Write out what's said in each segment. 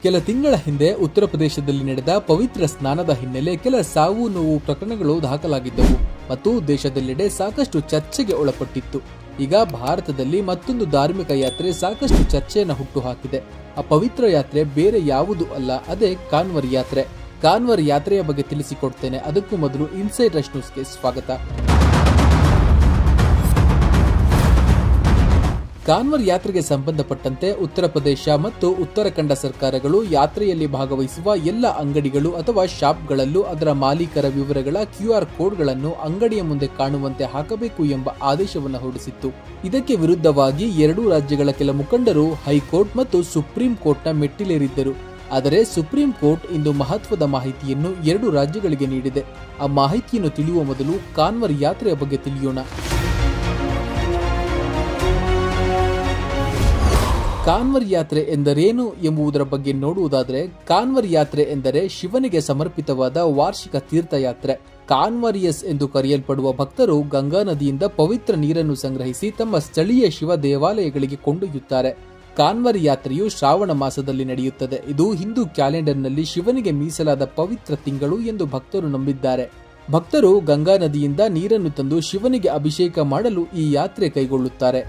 ಕೆಲ ತಿಂಗಳ ಹಿಂದೆ ಉತ್ತರ ಪ್ರದೇಶದಲ್ಲಿ ನಡೆದ ಪವಿತ್ರ ಸ್ನಾನದ ಹಿನ್ನೆಲೆ ಕೆಲ ಸಾವು ನೋವು ಪ್ರಕರಣಗಳು ದಾಖಲಾಗಿದ್ದವು ಮತ್ತು ದೇಶದೆಲ್ಲೆಡೆ ಸಾಕಷ್ಟು ಚರ್ಚೆಗೆ ಒಳಪಟ್ಟಿತ್ತು. ಈಗ ಭಾರತದಲ್ಲಿ ಮತ್ತೊಂದು ಧಾರ್ಮಿಕ ಯಾತ್ರೆ ಸಾಕಷ್ಟು ಚರ್ಚೆಯನ್ನು ಹುಟ್ಟುಹಾಕಿದೆ. ಆ ಪವಿತ್ರ ಯಾತ್ರೆ ಬೇರೆ ಯಾವುದೂ ಅಲ್ಲ, ಅದೇ ಕಾನ್ವರ್ ಯಾತ್ರೆ. ಕಾನ್ವರ್ ಯಾತ್ರೆಯ ಬಗ್ಗೆ ತಿಳಿಸಿಕೊಡ್ತೇನೆ. ಅದಕ್ಕೂ ಮೊದಲು ಇನ್ಸೈಡ್ ರಶ್ ನ್ಯೂಸ್ಗೆ ಸ್ವಾಗತ. ಕಾನ್ವರ್ ಯಾತ್ರೆಗೆ ಸಂಬಂಧಪಟ್ಟಂತೆ ಉತ್ತರ ಪ್ರದೇಶ ಮತ್ತು ಉತ್ತರಾಖಂಡ ಸರ್ಕಾರಗಳು ಯಾತ್ರೆಯಲ್ಲಿ ಭಾಗವಹಿಸುವ ಎಲ್ಲ ಅಂಗಡಿಗಳು ಅಥವಾ ಶಾಪ್ಗಳಲ್ಲೂ ಅದರ ಮಾಲೀಕರ ವಿವರಗಳ QR ಕೋಡ್ಗಳನ್ನು ಅಂಗಡಿಯ ಮುಂದೆ ಕಾಣುವಂತೆ ಹಾಕಬೇಕು ಎಂಬ ಆದೇಶವನ್ನು ಹೊರಡಿಸಿತ್ತು. ಇದಕ್ಕೆ ವಿರುದ್ಧವಾಗಿ ಎರಡೂ ರಾಜ್ಯಗಳ ಕೆಲ ಮುಖಂಡರು ಹೈಕೋರ್ಟ್ ಮತ್ತು ಸುಪ್ರೀಂ ಕೋರ್ಟ್ನ ಮೆಟ್ಟಿಲೇರಿದ್ದರು. ಆದರೆ ಸುಪ್ರೀಂ ಕೋರ್ಟ್ ಇಂದು ಮಹತ್ವದ ಮಾಹಿತಿಯನ್ನು ಎರಡು ರಾಜ್ಯಗಳಿಗೆ ನೀಡಿದೆ. ಆ ಮಾಹಿತಿಯನ್ನು ತಿಳಿಯುವ ಮೊದಲು ಕಾನ್ವರ್ ಯಾತ್ರೆಯ ಬಗ್ಗೆ ತಿಳಿಯೋಣ. ಕಾನ್ವರ್ ಯಾತ್ರೆ ಎಂದರೇನು ಎಂಬುದರ ಬಗ್ಗೆ ನೋಡುವುದಾದರೆ, ಕಾನ್ವರ್ ಯಾತ್ರೆ ಎಂದರೆ ಶಿವನಿಗೆ ಸಮರ್ಪಿತವಾದ ವಾರ್ಷಿಕ ತೀರ್ಥಯಾತ್ರೆ. ಕಾನ್ವರಿಯಸ್ ಎಂದು ಕರೆಯಲ್ಪಡುವ ಭಕ್ತರು ಗಂಗಾ ನದಿಯಿಂದ ಪವಿತ್ರ ನೀರನ್ನು ಸಂಗ್ರಹಿಸಿ ತಮ್ಮ ಸ್ಥಳೀಯ ಶಿವ ದೇವಾಲಯಗಳಿಗೆ ಕೊಂಡೊಯ್ಯುತ್ತಾರೆ. ಕಾನ್ವರ್ ಯಾತ್ರೆಯು ಶ್ರಾವಣ ಮಾಸದಲ್ಲಿ ನಡೆಯುತ್ತದೆ. ಇದು ಹಿಂದೂ ಕ್ಯಾಲೆಂಡರ್ನಲ್ಲಿ ಶಿವನಿಗೆ ಮೀಸಲಾದ ಪವಿತ್ರ ತಿಂಗಳು ಎಂದು ಭಕ್ತರು ನಂಬಿದ್ದಾರೆ. ಭಕ್ತರು ಗಂಗಾ ನದಿಯಿಂದ ನೀರನ್ನು ತಂದು ಶಿವನಿಗೆ ಅಭಿಷೇಕ ಮಾಡಲು ಈ ಯಾತ್ರೆ ಕೈಗೊಳ್ಳುತ್ತಾರೆ.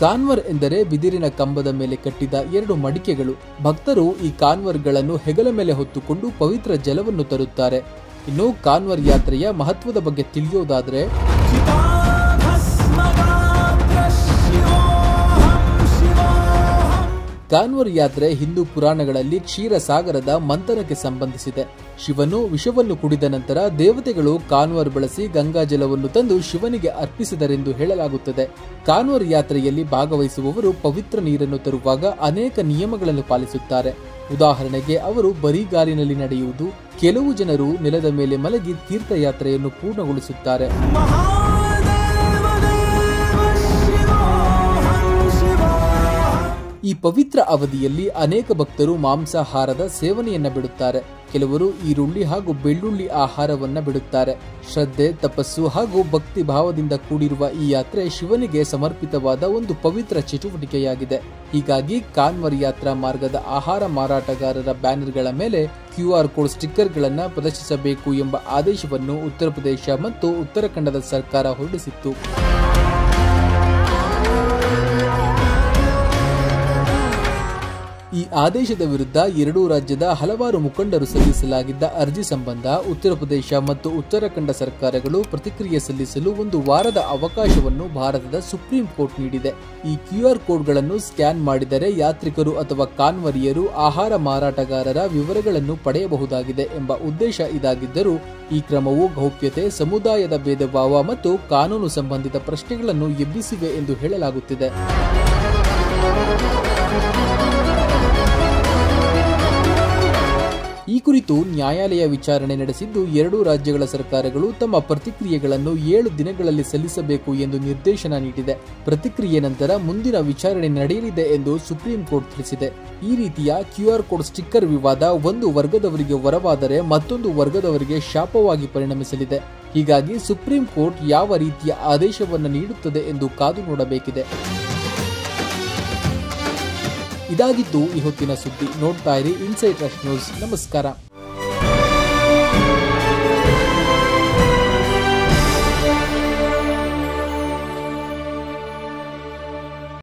ಕಾನ್ವರ್ ಎಂದರೆ ಬಿದಿರಿನ ಕಂಬದ ಮೇಲೆ ಕಟ್ಟಿದ ಎರಡು ಮಡಿಕೆಗಳು. ಭಕ್ತರು ಈ ಕಾನ್ವರ್ಗಳನ್ನು ಹೆಗಲ ಮೇಲೆ ಹೊತ್ತುಕೊಂಡು ಪವಿತ್ರ ಜಲವನ್ನು ತರುತ್ತಾರೆ. ಇನ್ನು ಕಾನ್ವರ್ ಯಾತ್ರೆಯ ಮಹತ್ವದ ಬಗ್ಗೆ ತಿಳಿಯೋದಾದರೆ, ಕಾನ್ವರ್ ಯಾತ್ರೆ ಹಿಂದೂ ಪುರಾಣಗಳಲ್ಲಿ ಕ್ಷೀರಸಾಗರದ ಮಂಥನಕ್ಕೆ ಸಂಬಂಧಿಸಿದೆ. ಶಿವನು ವಿಷವನ್ನು ಕುಡಿದ ನಂತರ ದೇವತೆಗಳು ಕಾನ್ವರ್ ಬಳಸಿ ಗಂಗಾ ಜಲವನ್ನು ತಂದು ಶಿವನಿಗೆ ಅರ್ಪಿಸಿದರೆಂದು ಹೇಳಲಾಗುತ್ತದೆ. ಕಾನ್ವರ್ ಯಾತ್ರೆಯಲ್ಲಿ ಭಾಗವಹಿಸುವವರು ಪವಿತ್ರ ನೀರನ್ನು ತರುವಾಗ ಅನೇಕ ನಿಯಮಗಳನ್ನು ಪಾಲಿಸುತ್ತಾರೆ. ಉದಾಹರಣೆಗೆ, ಅವರು ಬರಿಗಾಲಿನಲ್ಲಿ ನಡೆಯುವುದು, ಕೆಲವು ಜನರು ನೆಲದ ಮೇಲೆ ಮಲಗಿ ತೀರ್ಥಯಾತ್ರೆಯನ್ನು ಪೂರ್ಣಗೊಳಿಸುತ್ತಾರೆ. ಈ ಪವಿತ್ರ ಅವಧಿಯಲ್ಲಿ ಅನೇಕ ಭಕ್ತರು ಮಾಂಸಾಹಾರದ ಸೇವನೆಯನ್ನ ಬಿಡುತ್ತಾರೆ. ಕೆಲವರು ಈರುಳ್ಳಿ ಹಾಗೂ ಬೆಳ್ಳುಳ್ಳಿ ಆಹಾರವನ್ನ ಬಿಡುತ್ತಾರೆ. ಶ್ರದ್ಧೆ, ತಪಸ್ಸು ಹಾಗೂ ಭಕ್ತಿ ಭಾವದಿಂದ ಕೂಡಿರುವ ಈ ಯಾತ್ರೆ ಶಿವನಿಗೆ ಸಮರ್ಪಿತವಾದ ಒಂದು ಪವಿತ್ರ ಚಟುವಟಿಕೆಯಾಗಿದೆ. ಹೀಗಾಗಿ ಕಾನ್ವರ್ ಯಾತ್ರಾ ಮಾರ್ಗದ ಆಹಾರ ಮಾರಾಟಗಾರರ ಬ್ಯಾನರ್ಗಳ ಮೇಲೆ QR ಕೋಡ್ ಸ್ಟಿಕ್ಕರ್ಗಳನ್ನು ಪ್ರದರ್ಶಿಸಬೇಕು ಎಂಬ ಆದೇಶವನ್ನು ಉತ್ತರ ಪ್ರದೇಶ ಮತ್ತು ಉತ್ತರಾಖಂಡದ ಸರ್ಕಾರ ಹೊರಡಿಸಿತ್ತು. ಈ ಆದೇಶದ ವಿರುದ್ಧ ಎರಡೂ ರಾಜ್ಯದ ಹಲವಾರು ಮುಖಂಡರು ಸಲ್ಲಿಸಲಾಗಿದ್ದ ಅರ್ಜಿ ಸಂಬಂಧ ಉತ್ತರ ಪ್ರದೇಶ ಮತ್ತು ಉತ್ತರಾಖಂಡ ಸರ್ಕಾರಗಳು ಪ್ರತಿಕ್ರಿಯೆ ಸಲ್ಲಿಸಲು ಒಂದು ವಾರದ ಅವಕಾಶವನ್ನು ಭಾರತದ ಸುಪ್ರೀಂ ಕೋರ್ಟ್ ನೀಡಿದೆ. ಈ QR ಕೋಡ್ಗಳನ್ನು ಸ್ಕ್ಯಾನ್ ಮಾಡಿದರೆ ಯಾತ್ರಿಕರು ಅಥವಾ ಕಾನ್ವರಿಯರು ಆಹಾರ ಮಾರಾಟಗಾರರ ವಿವರಗಳನ್ನು ಪಡೆಯಬಹುದಾಗಿದೆ ಎಂಬ ಉದ್ದೇಶ ಇದಾಗಿದ್ದರೂ, ಈ ಕ್ರಮವು ಗೌಪ್ಯತೆ, ಸಮುದಾಯದ ಭೇದ ಭಾವ ಮತ್ತು ಕಾನೂನು ಸಂಬಂಧಿತ ಪ್ರಶ್ನೆಗಳನ್ನು ಎಬ್ಬಿಸಿವೆ ಎಂದು ಹೇಳಲಾಗುತ್ತಿದೆ. ಈ ಕುರಿತು ನ್ಯಾಯಾಲಯ ವಿಚಾರಣೆ ನಡೆಸಿದ್ದು, ಎರಡೂ ರಾಜ್ಯಗಳ ಸರ್ಕಾರಗಳು ತಮ್ಮ ಪ್ರತಿಕ್ರಿಯೆಗಳನ್ನು 7 ದಿನಗಳಲ್ಲಿ ಸಲ್ಲಿಸಬೇಕು ಎಂದು ನಿರ್ದೇಶನ ನೀಡಿದೆ. ಪ್ರತಿಕ್ರಿಯೆ ನಂತರ ಮುಂದಿನ ವಿಚಾರಣೆ ನಡೆಯಲಿದೆ ಎಂದು ಸುಪ್ರೀಂ ಕೋರ್ಟ್ ತಿಳಿಸಿದೆ. ಈ ರೀತಿಯ QR ಕೋಡ್ ಸ್ಟಿಕ್ಕರ್ ವಿವಾದ ಒಂದು ವರ್ಗದವರಿಗೆ ವರವಾದರೆ ಮತ್ತೊಂದು ವರ್ಗದವರಿಗೆ ಶಾಪವಾಗಿ ಪರಿಣಮಿಸಲಿದೆ. ಹೀಗಾಗಿ ಸುಪ್ರೀಂ ಕೋರ್ಟ್ ಯಾವ ರೀತಿಯ ಆದೇಶವನ್ನು ನೀಡುತ್ತದೆ ಎಂದು ಕಾದು ನೋಡಬೇಕಿದೆ. ಇದಾಗಿತ್ತು ಈ ಹೊತ್ತಿನ ಸುದ್ದಿ. ನೋಡ್ತಾ ಇರಿ ಇನ್ಸೈಡ್ ರಶ್ ನ್ಯೂಸ್. ನಮಸ್ಕಾರ.